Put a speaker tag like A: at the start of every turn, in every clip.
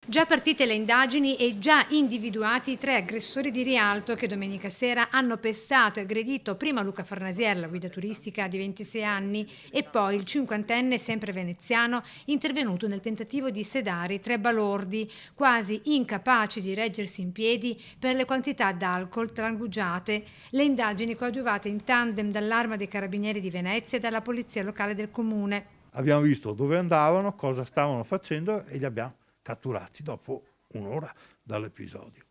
A: Già partite le indagini e già individuati i 3 aggressori di Rialto che domenica sera hanno pestato e aggredito prima Luca Farnasier, la guida turistica di 26 anni, e poi il cinquantenne, sempre veneziano, intervenuto nel tentativo di sedare i 3 balordi, quasi incapaci di reggersi in piedi per le quantità d'alcol trangugiate. Le indagini coadiuvate in tandem dall'Arma dei Carabinieri di Venezia e dalla Polizia Locale del Comune.
B: Abbiamo visto dove andavano, cosa stavano facendo e li abbiamo catturati dopo un'ora dall'episodio.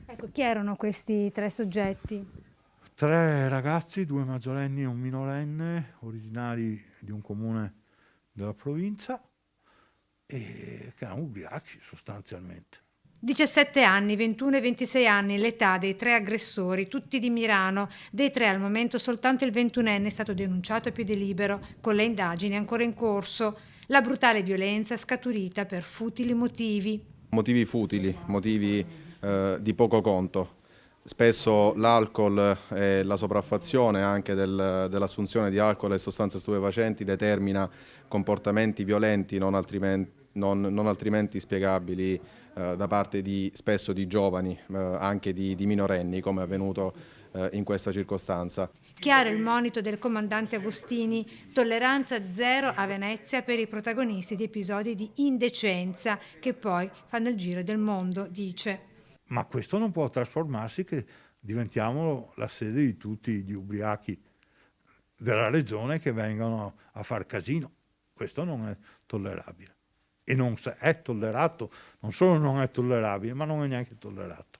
A: Ecco, chi erano questi 3 soggetti?
B: 3 ragazzi, 2 maggiorenni e un minorenne, originari di un comune della provincia e che erano ubriachi sostanzialmente.
A: 17 anni, 21 e 26 anni, l'età dei 3 aggressori, tutti di Milano. Dei 3 al momento soltanto il 21enne è stato denunciato a piede libero, con le indagini ancora in corso. La brutale violenza è scaturita per futili motivi.
C: Motivi futili, motivi di poco conto. Spesso l'alcol e la sopraffazione anche dell'assunzione di alcol e sostanze stupefacenti determina comportamenti violenti non altrimenti spiegabili da parte spesso di giovani, anche di minorenni, come è avvenuto in questa circostanza.
A: Chiaro il monito del comandante Agostini, tolleranza zero a Venezia per i protagonisti di episodi di indecenza che poi fanno il giro del mondo, dice.
B: Ma questo non può trasformarsi che diventiamo la sede di tutti gli ubriachi della regione che vengono a far casino. Questo non è tollerabile. E non è tollerato, non solo non è tollerabile, ma non è neanche tollerato.